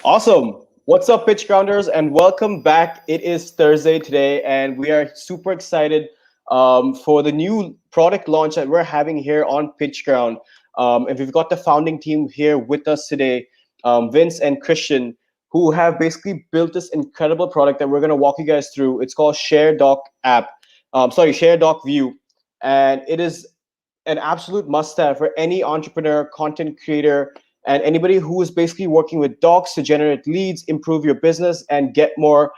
Awesome. What's up, Pitchgrounders, and welcome back. It is Thursday today, and we are super excited for the new product launch that we're having here on Pitchground. And we've got the founding team here with us today, Vince and Christian, who have basically built this incredible product that we're going to walk you guys through. It's called ShareDocView, and it is an absolute must-have for any entrepreneur, content creator, and anybody who is basically working with docs to generate leads, improve your business, and get more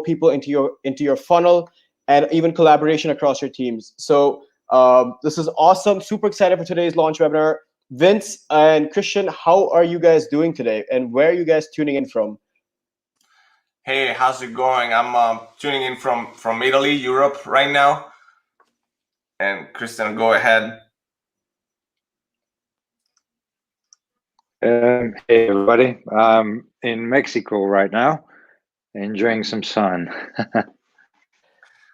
people into your funnel, and even collaboration across your teams. So this is awesome. Super excited for today's launch webinar. Vince and Christian, how are you guys doing today, and where are you guys tuning in from? Hey, how's it going? I'm tuning in from Italy, Europe right now. And Christian, go ahead. Hey everybody, I'm in Mexico right now, enjoying some sun.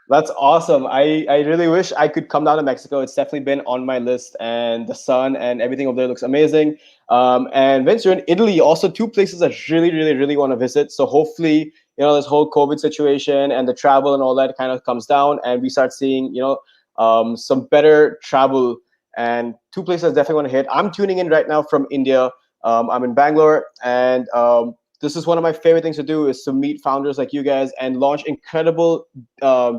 That's awesome. I really wish I could come down to Mexico. It's definitely been on my list, and the sun and everything over there looks amazing. And Vince, you're in Italy, also two places I really want to visit. So hopefully, this whole COVID situation and the travel and all that kind of comes down, and we start seeing, some better travel. And two places I definitely want to hit. I'm tuning in right now from India. I'm in Bangalore, and this is one of my favorite things to do, is to meet founders like you guys and launch incredible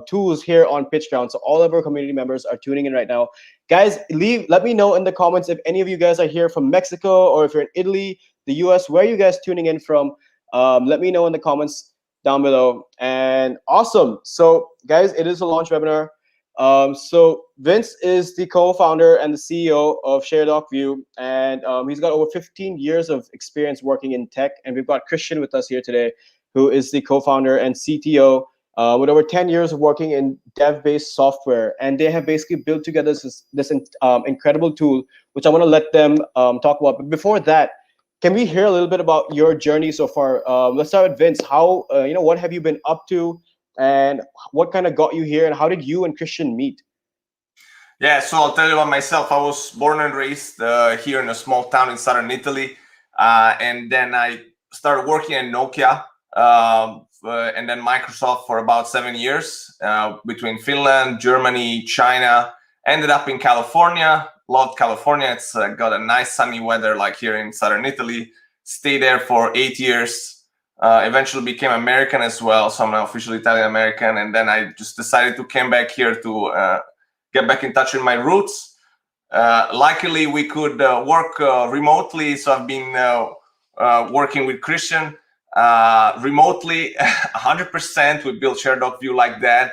tools here on Pitchground. So all of our community members are tuning in right now. Guys, let me know in the comments if any of you guys are here from Mexico, or if you're in Italy, the US, where are you guys tuning in from? Let me know in the comments down below. And awesome. So guys, it is a launch webinar. So Vince is the co-founder and the CEO of ShareDocView, and he's got over 15 years of experience working in tech. And we've got Christian with us here today, who is the co-founder and CTO with over 10 years of working in dev-based software. And they have basically built together this incredible tool, which I want to let them talk about. But before that, can we hear a little bit about your journey so far? Let's start with Vince. How what have you been up to? And what kind of got you here, and how did you and Christian meet? Yeah, so I'll tell you about myself. I was born and raised here in a small town in southern Italy. And then I started working at Nokia and then Microsoft for about 7 years between Finland, Germany, China. Ended up in California. Loved California. It's got a nice sunny weather like here in southern Italy. Stayed there for 8 years. Eventually became American as well, so I'm now officially Italian American. And then I just decided to come back here to get back in touch with my roots. Luckily, we could work remotely, so I've been working with Christian remotely, 100%. We built ShareDocView like that.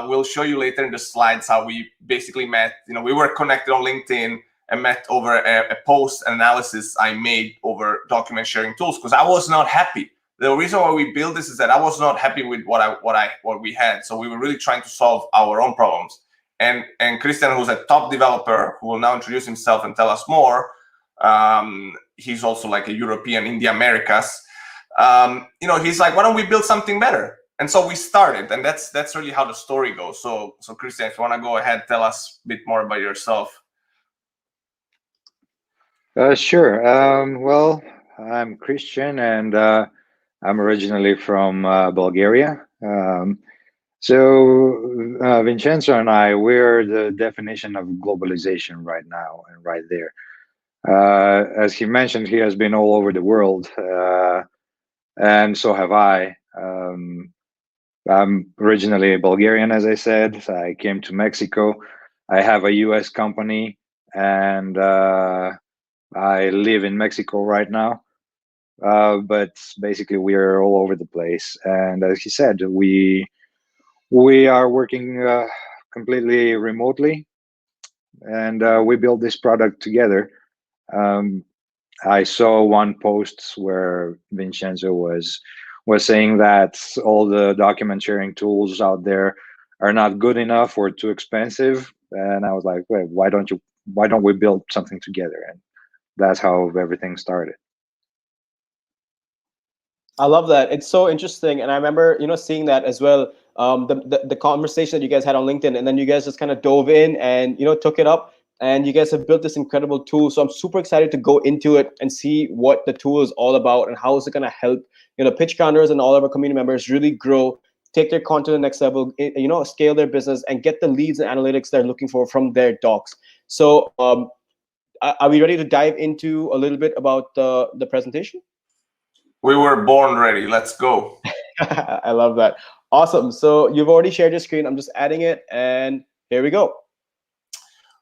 We'll show you later in the slides how we basically met. We were connected on LinkedIn and met over a post analysis I made over document sharing tools, because I was not happy. The reason why we built this is that I was not happy with what we had. So we were really trying to solve our own problems. And Christian, who's a top developer, who will now introduce himself and tell us more. He's also like a European in the Americas. He's like, why don't we build something better? And so we started, and that's really how the story goes. So Christian, if you want to go ahead, tell us a bit more about yourself. Sure. Well, I'm Christian, and I'm originally from Bulgaria. So Vincenzo and I, we're the definition of globalization right now and right there. As he mentioned, he has been all over the world, and so have I. I'm originally Bulgarian, as I said. I came to Mexico. I have a US company, and I live in Mexico right now. But basically we are all over the place. And as he said, we are working completely remotely, and we built this product together. I saw one post where Vincenzo was saying that all the document sharing tools out there are not good enough or too expensive. And I was like, wait, why don't we build something together? And that's how everything started. I love that. It's so interesting. And I remember, seeing that as well. The conversation that you guys had on LinkedIn, and then you guys just kind of dove in and, took it up. and you guys have built this incredible tool. So I'm super excited to go into it and see what the tool is all about and how is it going to help, Pitchgrounders and all of our community members really grow, take their content to the next level, scale their business and get the leads and analytics they're looking for from their docs. So are we ready to dive into a little bit about the presentation? We were born ready. Let's go. I love that. Awesome. So you've already shared your screen. I'm just adding it, and here we go.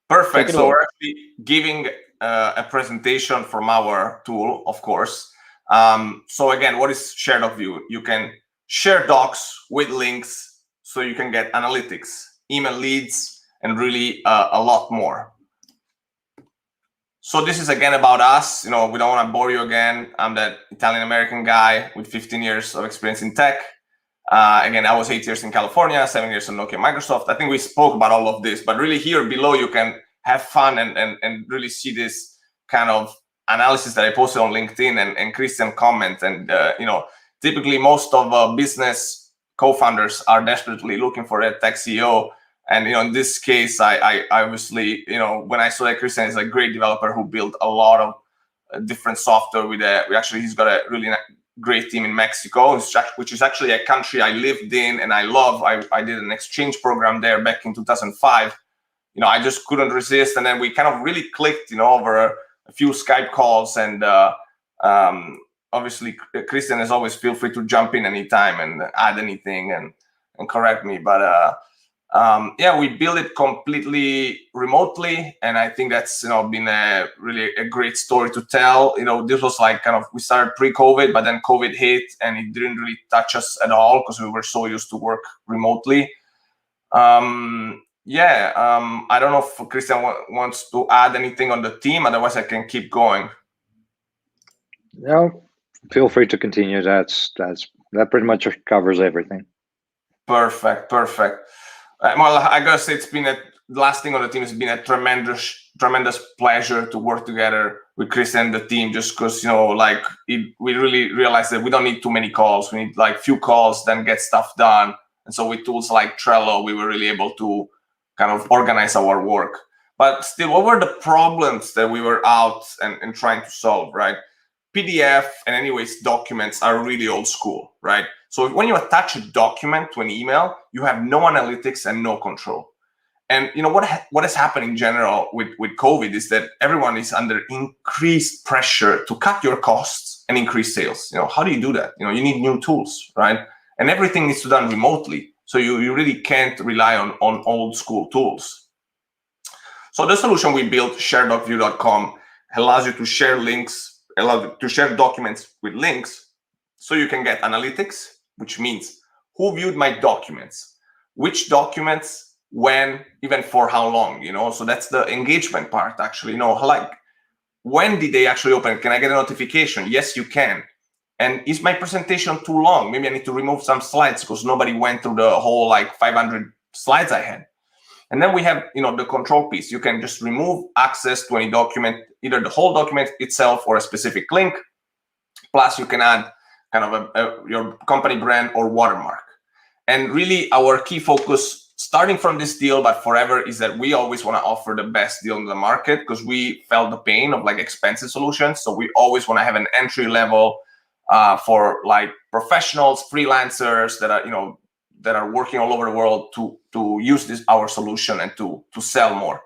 Perfect. So we're actually giving a presentation from our tool, of course. So again, what is ShareDocView? You can share docs with links so you can get analytics, email leads, and really a lot more. So this is again about us. We don't want to bore you again. I'm that Italian-American guy with 15 years of experience in tech. Again, I was 8 years in California, 7 years in Nokia, Microsoft. I think we spoke about all of this, but really here below you can have fun and really see this kind of analysis that I posted on LinkedIn and Christian comment. And typically most of business co-founders are desperately looking for a tech CEO. And in this case, I obviously, when I saw that Christian is a great developer who built a lot of different software with he's got a really great team in Mexico, which is actually a country I lived in and I love. I did an exchange program there back in 2005. I just couldn't resist, and then we kind of really clicked, over a few Skype calls, and obviously Christian, as always, feel free to jump in anytime and add anything and correct me. But we built it completely remotely, and I think that's been really a great story to tell. This was like we started pre-COVID, but then COVID hit, and it didn't really touch us at all because we were so used to work remotely. I don't know if Christian wants to add anything on the team. Otherwise, I can keep going. No, feel free to continue. That pretty much covers everything. Perfect. Well, I gotta say, the last thing on the team has been a tremendous pleasure to work together with Christian and the team, just because, we really realized that we don't need too many calls. We need few calls, then get stuff done. And so with tools like Trello, we were really able to kind of organize our work. But still, what were the problems that we were out and trying to solve, right? PDF and anyways, documents are really old school, right? So when you attach a document to an email, you have no analytics and no control. And what has happened in general with COVID is that everyone is under increased pressure to cut your costs and increase sales. How do you do that? You need new tools, right? And everything needs to be done remotely. So you really can't rely on old school tools. So the solution we built, ShareDocView.com, allows you to share links, allows you to share documents with links, so you can get analytics, which means who viewed my documents, which documents, when, even for how long, So that's the engagement part, actually. When did they actually open? Can I get a notification? Yes, you can. And is my presentation too long? Maybe I need to remove some slides because nobody went through the whole 500 slides I had. And then we have, the control piece. You can just remove access to any document, either the whole document itself or a specific link. Plus, you can add kind of your company brand or watermark. And really, our key focus, starting from this deal, but forever, is that we always want to offer the best deal in the market because we felt the pain of expensive solutions. So we always want to have an entry level for professionals, freelancers that are working all over the world to use our solution and to sell more.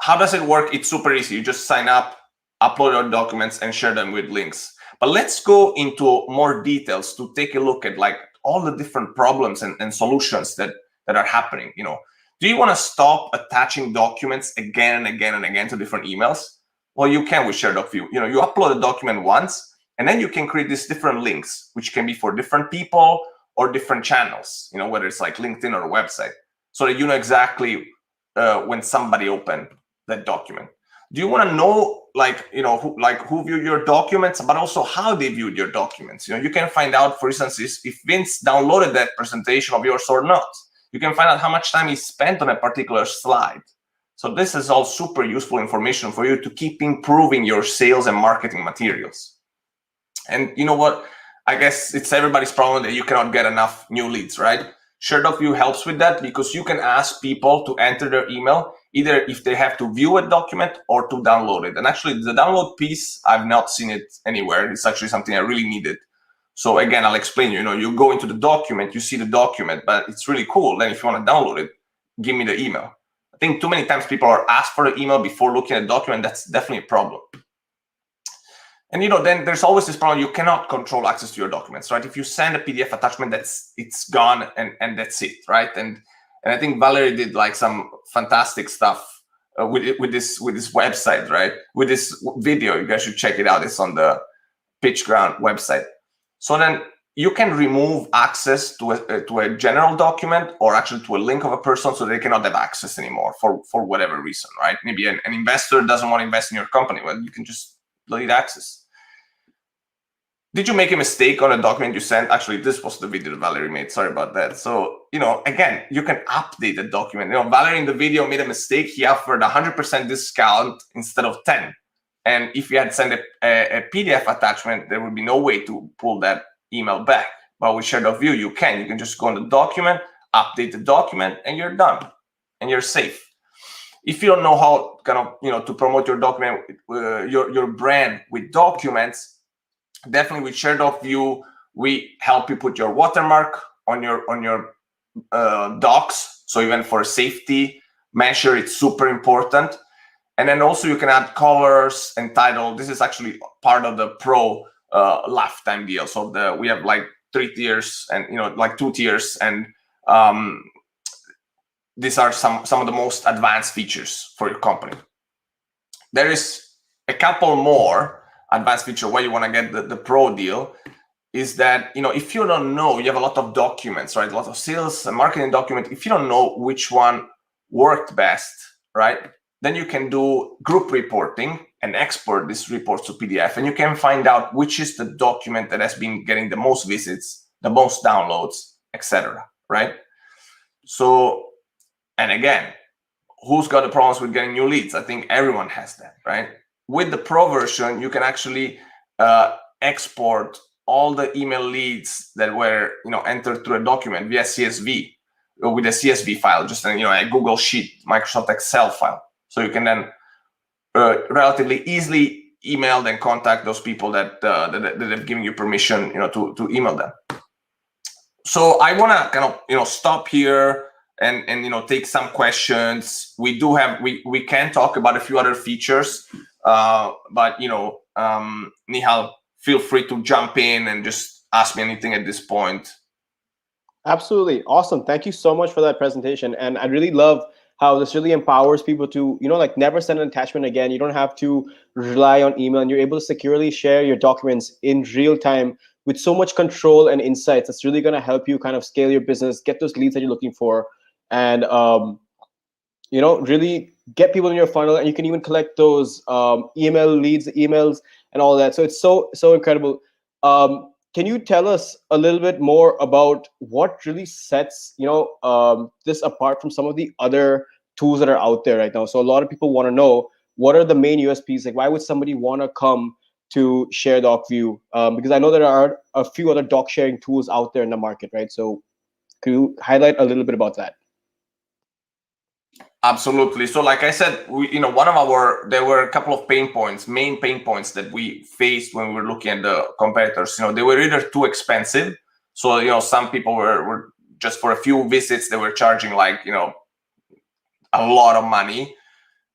How does it work? It's super easy. You just sign up, upload your documents, and share them with links. But let's go into more details to take a look at all the different problems and solutions that are happening. Do you want to stop attaching documents again and again and again to different emails? Well, you can with ShareDocView. You upload a document once, and then you can create these different links, which can be for different people or different channels, whether it's LinkedIn or a website, so that exactly when somebody opened that document. Do you want to know who viewed your documents, but also how they viewed your documents? You can find out, for instance, if Vince downloaded that presentation of yours or not. You can find out how much time he spent on a particular slide. So this is all super useful information for you to keep improving your sales and marketing materials. And you know what? I guess it's everybody's problem that you cannot get enough new leads, right? ShareDocView helps with that because you can ask people to enter their email, either if they have to view a document or to download it. And actually, the download piece, I've not seen it anywhere. It's actually something I really needed. So again, I'll explain you go into the document, you see the document, but it's really cool. Then if you want to download it, give me the email. I think too many times people are asked for the email before looking at the document. That's definitely a problem. And then there's always this problem. You cannot control access to your documents, right? If you send a PDF attachment, it's gone and that's it, right? And I think Valerie did like some fantastic stuff with this website, right? With this video, you guys should check it out. It's on the Pitchground website. So then you can remove access to a general document or actually to a link of a person so they cannot have access anymore for whatever reason, right? Maybe an investor doesn't want to invest in your company. Well, you can just delete access. Did you make a mistake on a document you sent? Actually, this was the video that Valerie made. Sorry about that. So, again, you can update the document. Valerie in the video made a mistake. He offered 100% discount instead of 10. And if you had sent a PDF attachment, there would be no way to pull that email back. But with ShareDocView, you can. You can just go on the document, update the document, and you're done. And you're safe. If you don't know how to promote your document, your brand with documents, definitely with ShareDocView, we help you put your watermark on your docs. So even for a safety measure, it's super important. And then also you can add colors and title. This is actually part of the Pro lifetime deal. So we have like 3 tiers and like 2 tiers, and these are some of the most advanced features for your company. There is a couple more advanced feature why you want to get the Pro deal is that if you don't know, you have a lot of documents, right? A lot of sales and marketing documents. If you don't know which one worked best, right? Then you can do group reporting and export these reports to PDF, and you can find out which is the document that has been getting the most visits, the most downloads, etc. Right? So, and again, who's got the problems with getting new leads? I think everyone has that, right? With the Pro version, you can actually export all the email leads that were entered through a document via CSV with a CSV file, just a Google Sheet, Microsoft Excel file. So you can then relatively easily email and contact those people that have given you permission, to email them. So I want to kind of stop here and take some questions. We can talk about a few other features, but Nihal, feel free to jump in and just ask me anything at this point. Absolutely. Awesome. Thank you so much for that presentation. And I really love how this really empowers people to, never send an attachment again. You don't have to rely on email, and you're able to securely share your documents in real time with so much control and insights. It's really going to help you kind of scale your business, get those leads that you're looking for, and, really get people in your funnel. And you can even collect those email leads, emails, and all that. So it's so incredible. Can you tell us a little bit more about what really sets this apart from some of the other tools that are out there right now? So a lot of people want to know, what are the main USPs? Like, why would somebody want to come to ShareDocView? Because I know there are a few other doc sharing tools out there in the market, right? So could you highlight a little bit about that? Absolutely. So like I said, there were a couple of main pain points that we faced when we were looking at the competitors. They were either too expensive. So, some people were just for a few visits, they were charging like, a lot of money.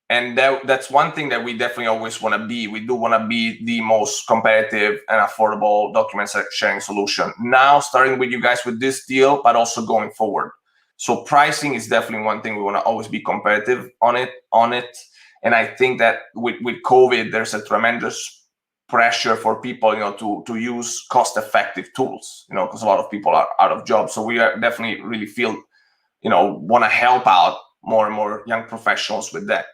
And that's one thing that we definitely always want to be. We do want to be the most competitive and affordable document sharing solution. Now, starting with you guys with this deal, but also going forward. So pricing is definitely one thing we want to always be competitive on it. And I think that with COVID, there's a tremendous pressure for people, to use cost-effective tools, because a lot of people are out of jobs. So we are definitely really feel, want to help out more and more young professionals with that.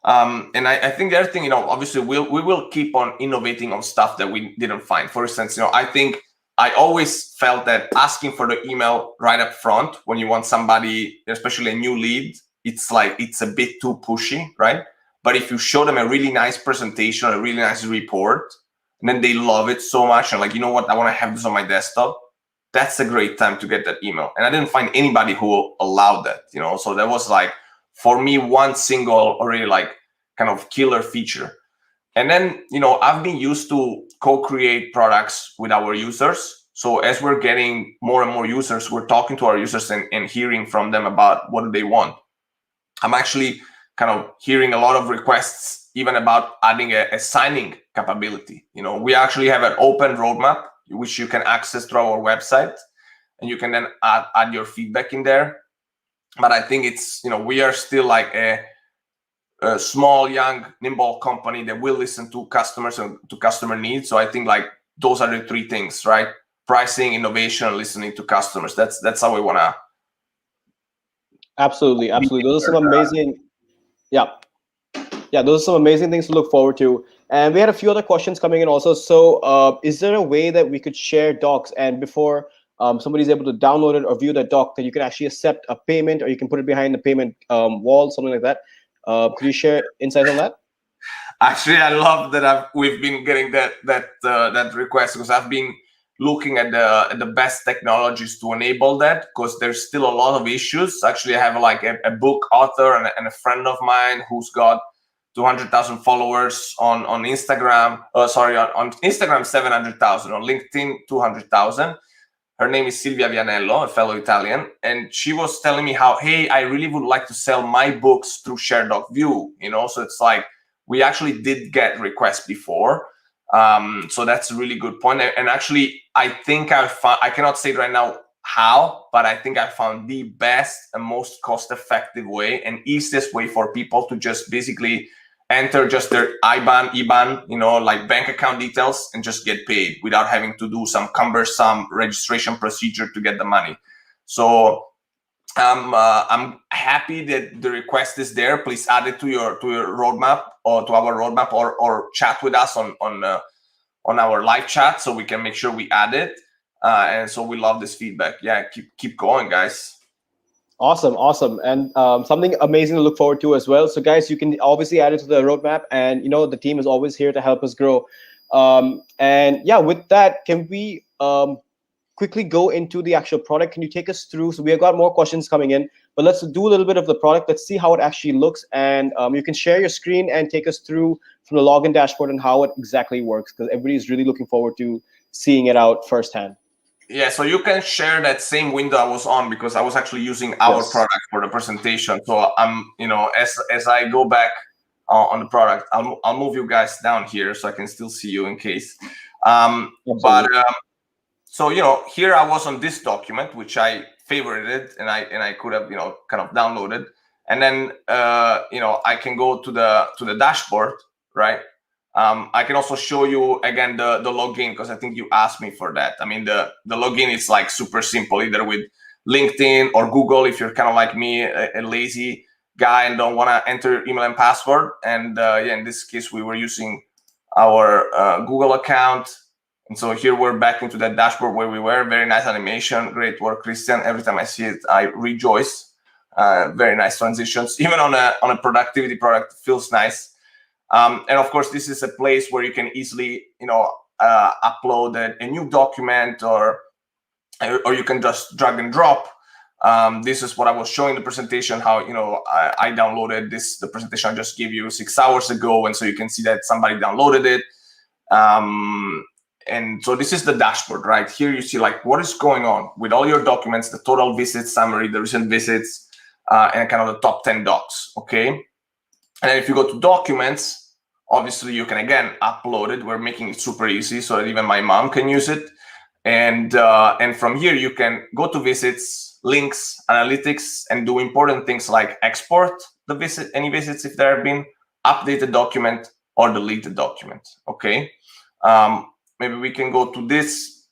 And I think the other thing, obviously we will keep on innovating on stuff that we didn't find. For instance, I think I always felt that asking for the email right up front when you want somebody, especially a new lead, it's a bit too pushy, right? But if you show them a really nice presentation, a really nice report, and then they love it so much, and like, you know what, I want to have this on my desktop, that's a great time to get that email. And I didn't find anybody who allowed that, so that was like, for me, one single already like kind of killer feature. And then, I've been used to co-create products with our users. So as we're getting more and more users, we're talking to our users and hearing from them about what do they want. I'm actually kind of hearing a lot of requests even about adding a signing capability. We actually have an open roadmap which you can access through our website, and you can then add your feedback in there. But I think it's, we are still like a small, young, nimble company that will listen to customers and to customer needs. So I think like those are the three things, right? Pricing, innovation, listening to customers. That's how we want to. Absolutely. Those are some amazing. Yeah, those are some amazing things to look forward to. And we had a few other questions coming in also. So is there a way that we could share docs, and before somebody's able to download it or view the doc, that you can actually accept a payment, or you can put it behind the payment wall, something like that? Could you share insights on that? Actually, I love that we've been getting that request, because I've been looking at the best technologies to enable that, because there's still a lot of issues. Actually, I have like a book author and a friend of mine who's got 200,000 followers on Instagram. On Instagram 700,000, on LinkedIn 200,000. Her name is Silvia Vianello, a fellow Italian, and she was telling me how, hey, I really would like to sell my books through ShareDocView. So it's like, we actually did get requests before. So that's a really good point. And actually, I think I cannot say right now how, but I think I found the best and most cost-effective way and easiest way for people to just basically enter just their IBAN, like bank account details, and just get paid without having to do some cumbersome registration procedure to get the money. So I'm happy that the request is there. Please add it to your roadmap, or to our roadmap, or chat with us on our live chat, so we can make sure we add it. And so we love this feedback. Yeah, keep going, guys. Awesome. And something amazing to look forward to as well. So guys, you can obviously add it to the roadmap, and the team is always here to help us grow. And yeah, with that, can we quickly go into the actual product? Can you take us through? So we have got more questions coming in, but let's do a little bit of the product. Let's see how it actually looks. And you can share your screen and take us through from the login dashboard and how it exactly works, because everybody's really looking forward to seeing it out firsthand. Yeah, so you can share that same window I was on, because I was actually using our product for the presentation. So I'm, as I go back on the product, I'll move you guys down here so I can still see you in case. So here I was on this document, which I favorited, and I could have kind of downloaded, and then I can go to the dashboard, right? I can also show you again the login, because I think you asked me for that. I mean, the login is like super simple, either with LinkedIn or Google if you're kind of like me, a lazy guy and don't want to enter email and password. And in this case, we were using our Google account. And so here we're back into that dashboard where we were. Very nice animation, great work, Christian. Every time I see it, I rejoice. Very nice transitions. Even on a productivity product, feels nice. And of course, this is a place where you can easily, upload a new document, or you can just drag and drop. This is what I was showing the presentation, how I downloaded the presentation I just gave you 6 hours ago, and so you can see that somebody downloaded it. And so this is the dashboard, right? Here you see like what is going on with all your documents, the total visits summary, the recent visits, and kind of the top 10 docs, okay? And then if you go to documents, obviously you can again upload it. We're making it super easy so that even my mom can use it. And from here you can go to visits, links, analytics, and do important things like export any visits if there have been, update the document, or delete the document, okay? Maybe we can go to this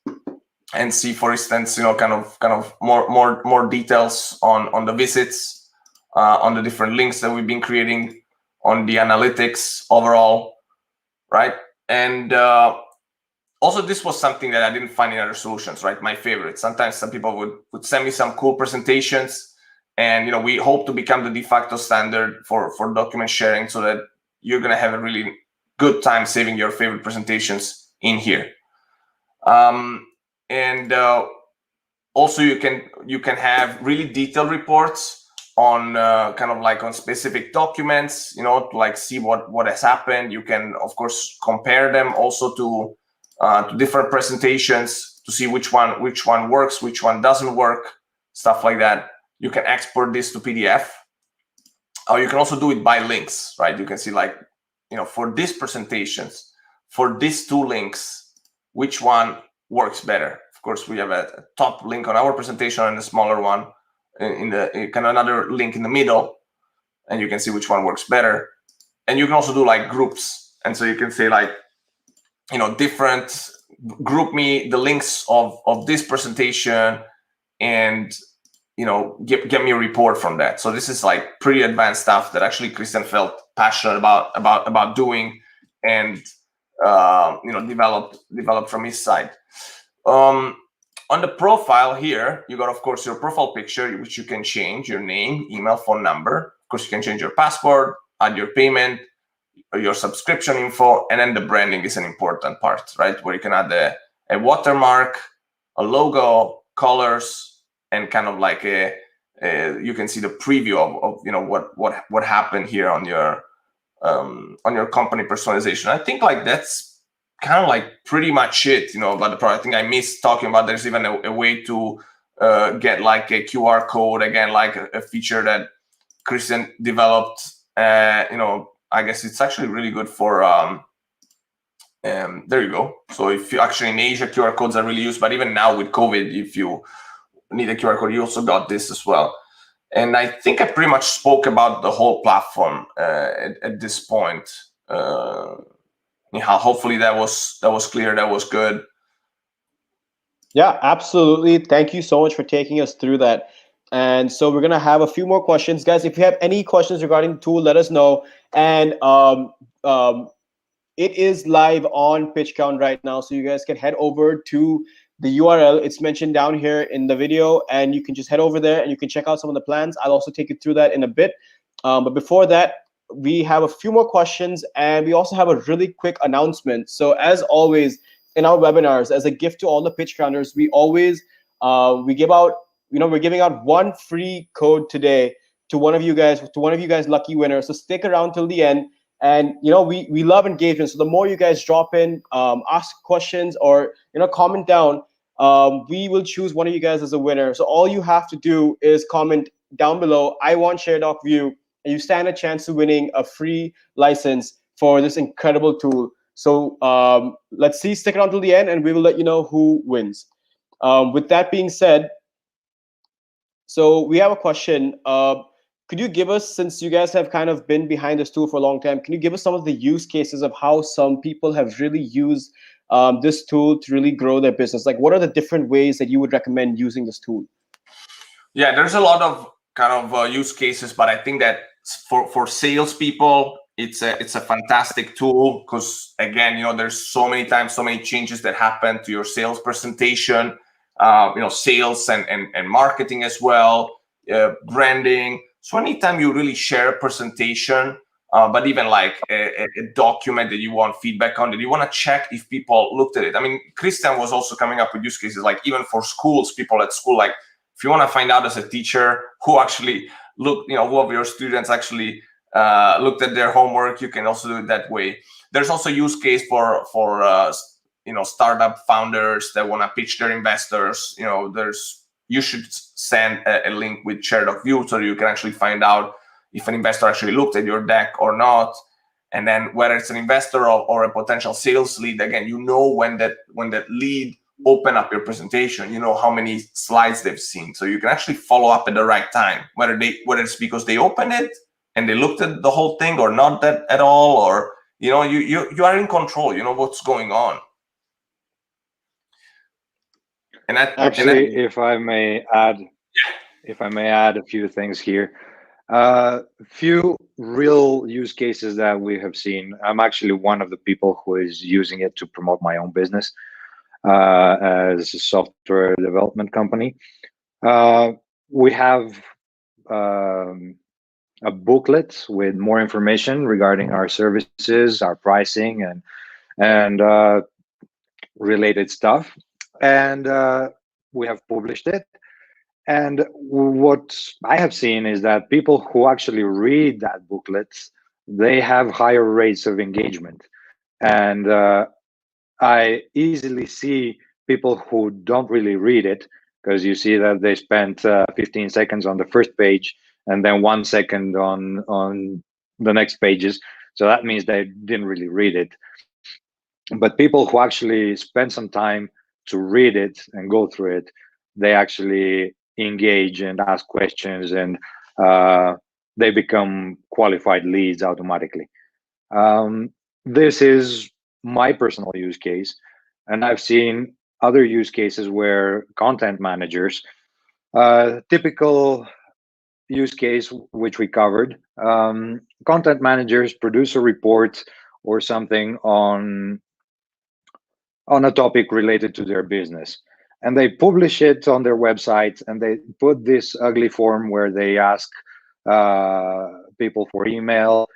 and see, for instance, kind of more details on the visits, on the different links that we've been creating, on the analytics overall, right? And also, this was something that I didn't find in other solutions, right? My favorite. Sometimes some people would send me some cool presentations, and we hope to become the de facto standard for document sharing, so that you're gonna have a really good time saving your favorite presentations in here. And Also, you can have really detailed reports on kind of like on specific documents, you know, to like see what has happened. You can of course compare them also to different presentations to see which one works, which one doesn't work, stuff like that. You can export this to PDF. You can also do it by links, right? You can see like, you know, for these presentations, for these two links, which one works better. Of course, we have a top link on our presentation and a smaller one in kind of another link in the middle, and you can see which one works better. And you can also do like groups, and so you can say like, you know, different group me the links of this presentation, and you know, get me a report from that. So this is like pretty advanced stuff that actually Christian felt passionate about doing, and you know, developed from his side. On the profile here, you got, of course, your profile picture, which you can change, your name, email, phone number. Of course, you can change your password, add your payment, your subscription info, and then the branding is an important part, right? Where you can add a watermark, a logo, colors, and kind of like you can see the preview of you know what happened here on your company personalization. I think like that's kind of like pretty much it, you know, about the product. I think I missed talking about there's even a way to get like a QR code, again, like a feature that Christian developed. You know, I guess it's actually really good for there you go. So if you actually in Asia, QR codes are really used, but even now with COVID, if you need a QR code, you also got this as well. And I think I pretty much spoke about the whole platform at this point. Hopefully that was clear, that was good. Yeah, absolutely. Thank you so much for taking us through that. And so we're gonna have a few more questions, guys. If you have any questions regarding the tool, let us know. And it is live on Pitchground right now, so you guys can head over to the URL. It's mentioned down here in the video, and you can just head over there and you can check out some of the plans. I'll also take you through that in a bit. But before that, we have a few more questions, and we also have a really quick announcement. So as always in our webinars, as a gift to all the Pitchgrounders, we always we give out, you know, we're giving out one free code today to one of you guys, lucky winners. So stick around till the end. And you know, we love engagement. So the more you guys drop in, ask questions, or you know, comment down, we will choose one of you guys as a winner. So all you have to do is comment down below, I want ShareDocView, and you stand a chance to winning a free license for this incredible tool. So let's see, stick around till the end, and we will let you know who wins. With that being said, so we have a question. Could you give us, since you guys have kind of been behind this tool for a long time, can you give us some of the use cases of how some people have really used this tool to really grow their business? Like, what are the different ways that you would recommend using this tool? Yeah, there's a lot of kind of use cases, but I think that for salespeople, it's a fantastic tool because, again, you know, there's so many times, so many changes that happen to your sales presentation, you know, sales and marketing as well, branding. So anytime you really share a presentation, but even like a document that you want feedback on, that you want to check if people looked at it. I mean, Christian was also coming up with use cases, like even for schools, people at school, like if you want to find out as a teacher who actually looked, you know, who of your students actually looked at their homework, you can also do it that way. There's also use case for you know, startup founders that want to pitch their investors. You know, you should send a link with ShareDocView so you can actually find out if an investor actually looked at your deck or not. And then whether it's an investor or a potential sales lead, again, you know when that lead open up your presentation, you know how many slides they've seen. So you can actually follow up at the right time, whether it's because they opened it and they looked at the whole thing or not that at all, or you know, you are in control, you know what's going on. And actually, if I may add a few things here, few real use cases that we have seen. I'm actually one of the people who is using it to promote my own business as a software development company. We have a booklet with more information regarding our services, our pricing, and related stuff. And we have published it. And what I have seen is that people who actually read that booklets, they have higher rates of engagement. And I easily see people who don't really read it, because you see that they spent 15 seconds on the first page and then 1 second on the next pages. So that means they didn't really read it. But people who actually spend some time to read it and go through it, they actually engage and ask questions, and they become qualified leads automatically. This is my personal use case, and I've seen other use cases where content managers, typical use case which we covered, content managers produce a report or something on a topic related to their business, and they publish it on their website, and they put this ugly form where they ask people for email.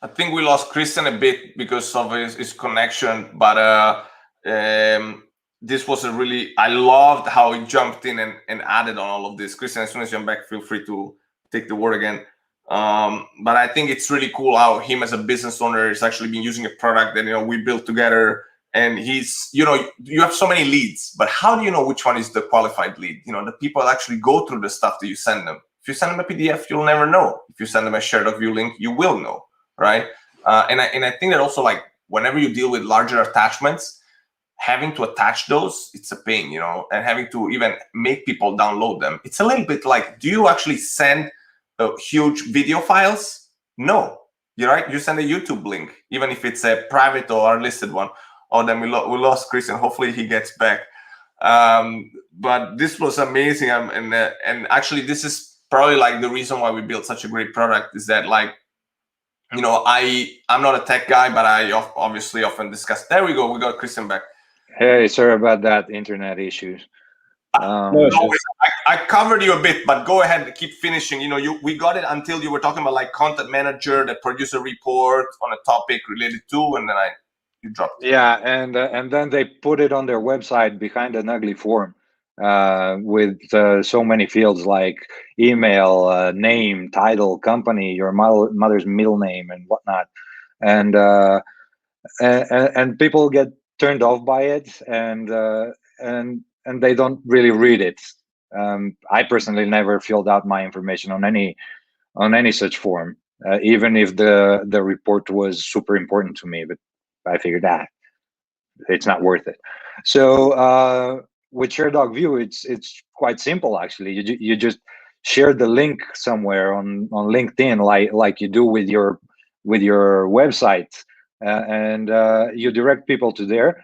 I think we lost Christian a bit because of his connection, but this was a really, I loved how he jumped in and added on all of this. Christian, as soon as you're back, feel free to take the word again. But I think it's really cool how him as a business owner is actually been using a product that we built together, and he's, you have so many leads, but how do you know which one is the qualified lead? The people actually go through the stuff that you send them. If you send them a PDF, you'll never know. If you send them a ShareDocView link, you will know. Right. And I think that also, like, whenever you deal with larger attachments, having to attach those, it's a pain, and having to even make people download them. It's a little bit like, do you actually send huge video files? No, you're right. You send a YouTube link, even if it's a private or unlisted one. Oh, then we lost Christian. Hopefully he gets back. But this was amazing. And actually, this is probably like the reason why we built such a great product, is that, like, I'm not a tech guy, but I obviously often discuss. There we go. We got Christian back. Hey, sorry about that, internet issues. No issues. I covered you a bit, but go ahead and keep finishing. We got it until you were talking about, like, content manager that produce a report on a topic related to, and then you dropped. Yeah, and then they put it on their website behind an ugly form with so many fields like email, name, title, company, your mother's middle name, and whatnot, and people get turned off by it, and they don't really read it. I personally never filled out my information on any such form, even if the report was super important to me. But I figured that it's not worth it. So with ShareDocView, it's quite simple actually. You just share the link somewhere on LinkedIn, like you do with your website, and you direct people to there.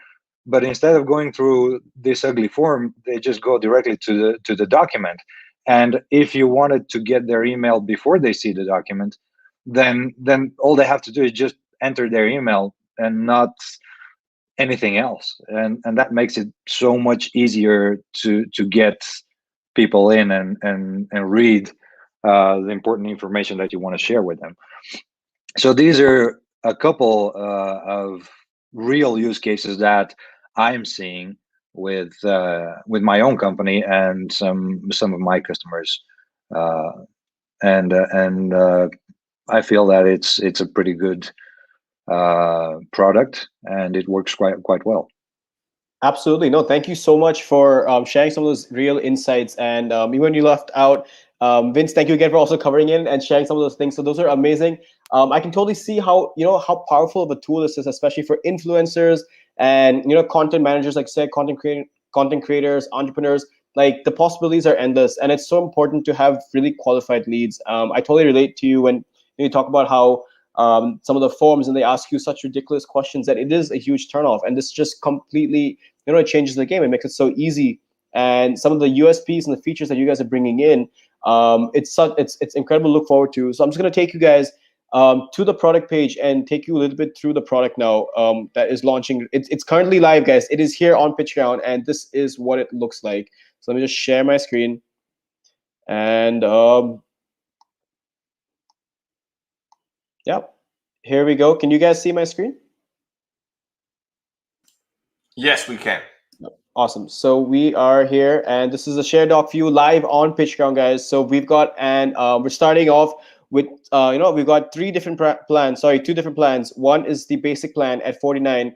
But instead of going through this ugly form, they just go directly to the document. And if you wanted to get their email before they see the document, then all they have to do is just enter their email and not anything else, and that makes it so much easier to get people in and read the important information that you want to share with them. So these are a couple of real use cases that I'm seeing with my own company and some of my customers, and I feel that it's a pretty good product, and it works quite well. Absolutely. No, thank you so much for sharing some of those real insights. And even when you left out, Vince, thank you again for also covering in and sharing some of those things. So those are amazing. I can totally see how powerful of a tool this is, especially for influencers and content managers, like say content creators, entrepreneurs. Like, the possibilities are endless, and it's so important to have really qualified leads. I totally relate to you when you talk about how some of the forums, and they ask you such ridiculous questions that it is a huge turnoff. And this just completely, it changes the game. It makes it so easy. And some of the USPs and the features that you guys are bringing in, it's incredible to look forward to. So I'm just going to take you guys to the product page and take you a little bit through the product now that is launching. It's currently live, guys. It is here on Pitchground, and this is what it looks like. So let me just share my screen. And yep, here we go. Can you guys see my screen? Yes, we can. Awesome. So we are here, and this is a ShareDocView live on Pitchground, guys. So we've got, and we're starting off with, we've got two different plans. One is the basic plan at 49,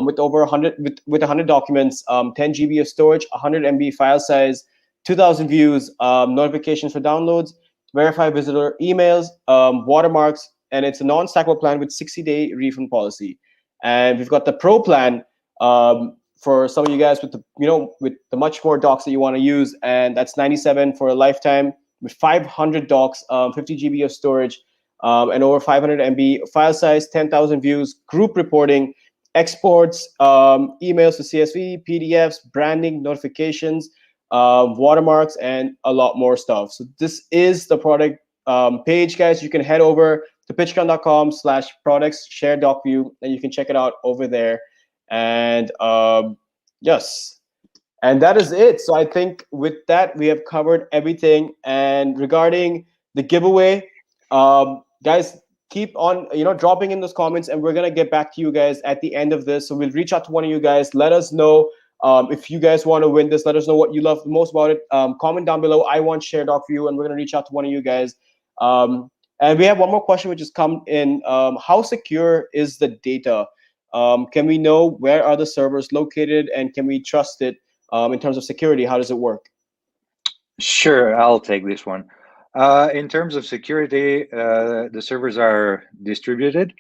with over 100 with 100 documents, 10 GB of storage, 100 MB file size, 2,000 views, notifications for downloads, verified visitor emails, watermarks, and it's a non-stackable plan with 60-day refund policy. And we've got the Pro plan. For some of you guys with the much more docs that you want to use, and that's 97 for a lifetime with 500 docs, 50 GB of storage, and over 500 MB file size, 10,000 views, group reporting, exports, emails to CSV, PDFs, branding, notifications, watermarks, and a lot more stuff. So this is the product page, guys. You can head over to pitchground.com/products ShareDocView, and you can check it out over there. And yes, and that is it. So I think with that we have covered everything. And regarding the giveaway, guys, keep on dropping in those comments, and we're gonna get back to you guys at the end of this. So we'll reach out to one of you guys. Let us know if you guys want to win this. Let us know what you love the most about it. Comment down below, I want ShareDocView, and we're gonna reach out to one of you guys. And we have one more question which has come in. How secure is the data? Can we know where are the servers located, and can we trust it in terms of security? How does it work? Sure, I'll take this one. In terms of security, the servers are distributed,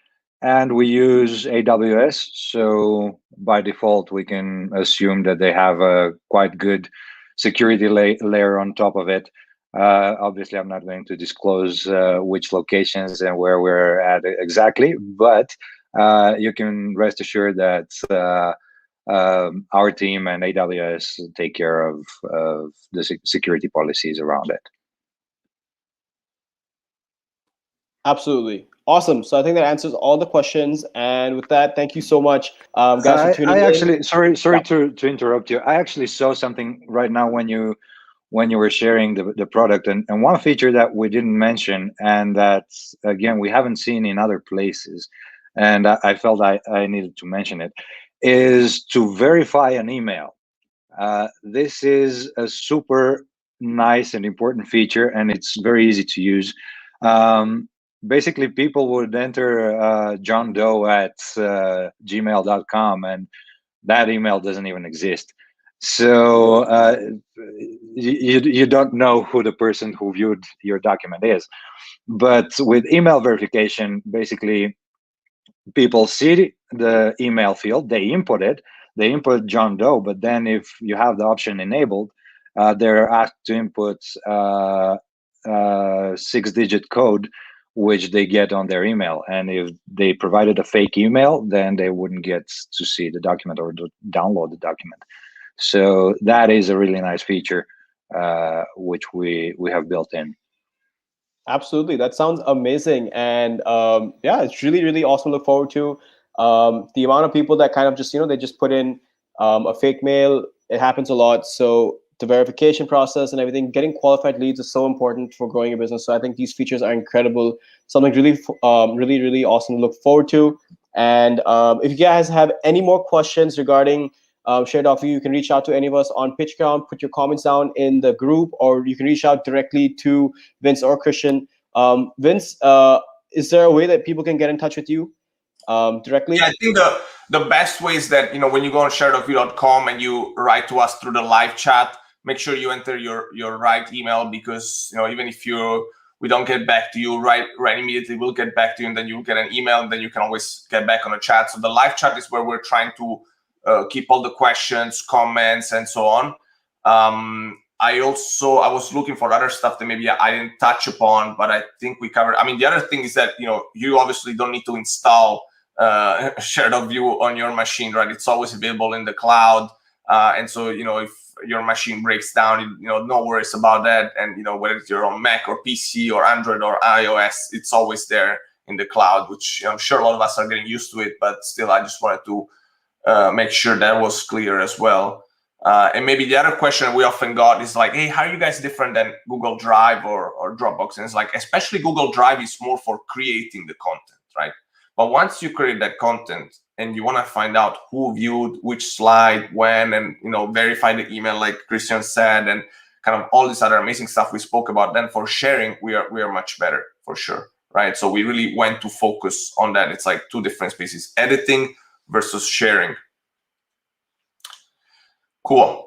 and we use AWS. So by default, we can assume that they have a quite good security layer on top of it. Obviously, I'm not going to disclose which locations and where we're at exactly, but you can rest assured that our team and AWS take care of the security policies around it. Absolutely. Awesome. So I think that answers all the questions. And with that, thank you so much, guys, for tuning in. Actually, sorry to interrupt you. I actually saw something right now when you were sharing the product, and one feature that we didn't mention, and that again we haven't seen in other places, and I felt I needed to mention it, is to verify an email. This is a super nice and important feature, and it's very easy to use. Basically, people would enter John Doe at gmail.com, and that email doesn't even exist. So you don't know who the person who viewed your document is. But with email verification, basically, people see the email field, they input it, they input John Doe, but then if you have the option enabled, they're asked to input 6-digit code, which they get on their email. And if they provided a fake email, then they wouldn't get to see the document or to download the document. So that is a really nice feature, which we have built in. Absolutely. That sounds amazing. And yeah, it's really, really awesome to look forward to. The amount of people that kind of just, they just put in a fake mail, it happens a lot. So the verification process and everything, getting qualified leads is so important for growing your business. So I think these features are incredible. Something really, really awesome to look forward to. And if you guys have any more questions regarding ShareDocView, you can reach out to any of us on Pitchground, put your comments down in the group, or you can reach out directly to Vince or Christian. Vince, is there a way that people can get in touch with you directly? Yeah, I think the best way is that, when you go on ShareDocView.com and you write to us through the live chat, make sure you enter your right email, because even if we don't get back to you right immediately, we'll get back to you, and then you'll get an email, and then you can always get back on the chat. So the live chat is where we're trying to keep all the questions, comments, and so on. I was looking for other stuff that maybe I didn't touch upon, but I think we covered. I mean, the other thing is that you obviously don't need to install ShareDocView on your machine, right? It's always available in the cloud, and so if your machine breaks down, no worries about that. And whether it's your own Mac or PC or Android or iOS, it's always there in the cloud, which I'm sure a lot of us are getting used to it. But still, I just wanted to make sure that was clear as well. And maybe the other question we often got is like, hey, how are you guys different than Google Drive or Dropbox? And it's like, especially Google Drive is more for creating the content, right? But once you create that content and you want to find out who viewed which slide, when, and verify the email like Christian said, and kind of all this other amazing stuff we spoke about, then for sharing, we are much better for sure, right? So we really went to focus on that. It's like two different species, editing versus sharing. Cool.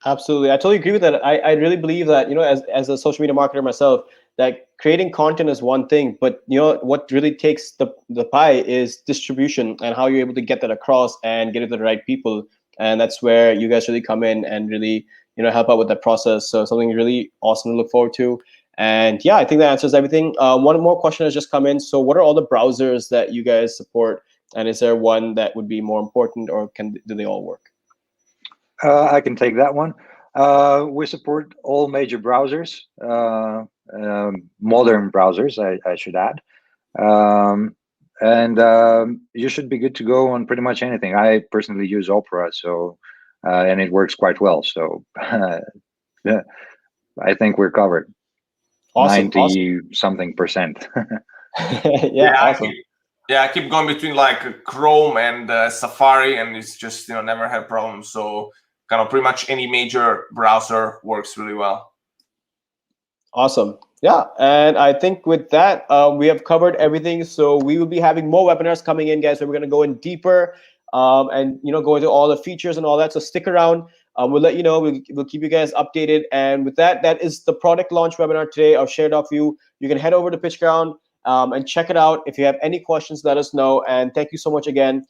Absolutely. I totally agree with that. I really believe that, as a social media marketer myself, that creating content is one thing, but what really takes the pie is distribution and how you're able to get that across and get it to the right people. And that's where you guys really come in and really, help out with that process. So something really awesome to look forward to. And yeah, I think that answers everything. One more question has just come in. So what are all the browsers that you guys support? And is there one that would be more important, or do they all work? I can take that one. We support all major browsers, modern browsers, I should add. You should be good to go on pretty much anything. I personally use Opera, so and it works quite well. So yeah, I think we're covered. Awesome. 90-something%. Yeah, awesome. I keep going between like Chrome and Safari, and it's just never had problems. So kind of pretty much any major browser works really well. Awesome. Yeah, and I think with that, we have covered everything. So we will be having more webinars coming in, guys, where we're going to go in deeper and go into all the features and all that. So stick around. We'll let you know. We'll keep you guys updated. And with that, that is the product launch webinar today of ShareDocView. You can head over to Pitchground and check it out. If you have any questions, let us know. And thank you so much again,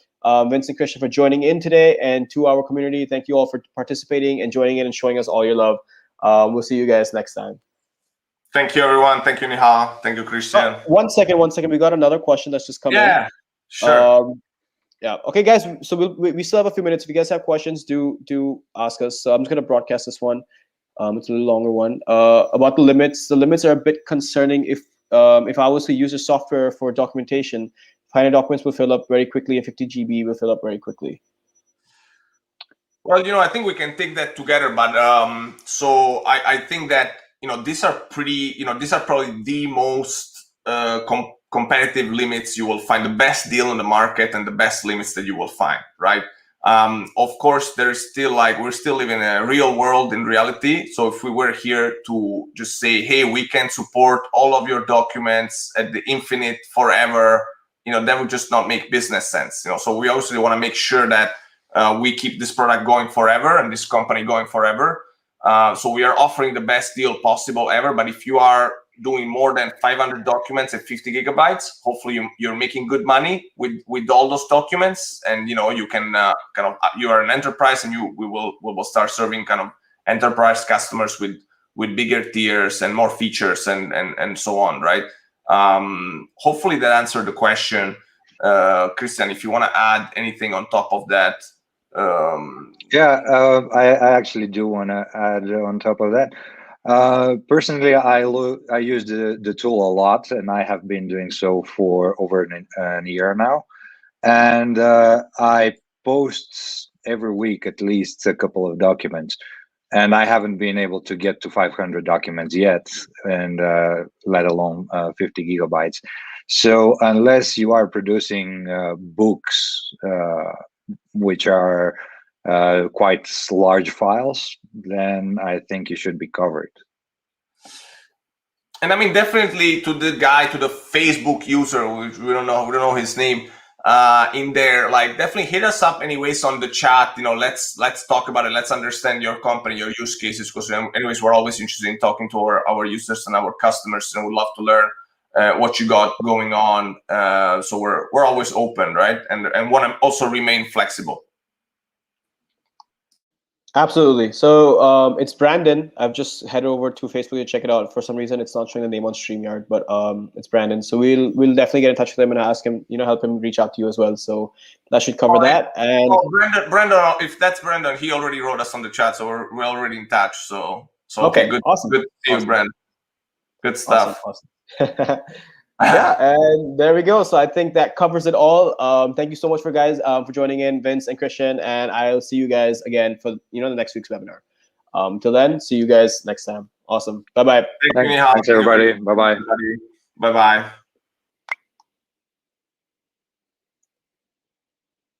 Vince and Christian, for joining in today, and to our community. Thank you all for participating and joining in and showing us all your love. We'll see you guys next time. Thank you, everyone. Thank you, Nihal. Thank you, Christian. One second. We got another question that's just come in. Yeah, sure. Yeah. Okay, guys. So we still have a few minutes. If you guys have questions, do ask us. So I'm just gonna broadcast this one. It's a little longer one. About the limits. The limits are a bit concerning. If I was to use your software for documentation, 500 documents will fill up very quickly, and 50 GB will fill up very quickly. Well, I think we can take that together. But so I think that these are pretty. These are probably the most competitive limits you will find, the best deal in the market and the best limits that you will find, right? Of course, there's still we're still living in a real world in reality. So if we were here to just say, hey, we can support all of your documents at the infinite forever, that would just not make business sense. So we obviously want to make sure that we keep this product going forever and this company going forever. So we are offering the best deal possible ever. But if you are doing more than 500 documents at 50 gigabytes, hopefully you're making good money with all those documents, and you can you are an enterprise, and we will start serving kind of enterprise customers with bigger tiers and more features and so on, right? Hopefully that answered the question. Christian, if you want to add anything on top of that. I actually do want to add on top of that. Personally, I use the tool a lot, and I have been doing so for over a year now. And I post every week at least a couple of documents, and I haven't been able to get to 500 documents yet, and let alone 50 gigabytes. So unless you are producing books, which are quite large files, then I think you should be covered. And I mean, definitely to the Facebook user, which we don't know his name, in there, definitely hit us up anyways on the chat. Let's talk about it. Let's understand your company, your use cases, because anyways, we're always interested in talking to our users and our customers, and we'd love to learn what you got going on. So we're always open, right? And want to also remain flexible. Absolutely. So it's Brandon. I've just headed over to Facebook to check it out. For some reason, it's not showing the name on StreamYard, but it's Brandon. So we'll definitely get in touch with him and ask him, help him reach out to you as well. So that should cover that. And Brandon, if that's Brandon, he already wrote us on the chat, so we're already in touch. So okay, good. Awesome. Good to see you, Brandon. Good stuff. Awesome. Yeah, and there we go. So I think that covers it all. Thank you so much for joining in, Vince and Christian, and I'll see you guys again for the next week's webinar. Till then, see you guys next time. Awesome. Bye bye. Thanks everybody. Bye bye. Bye bye.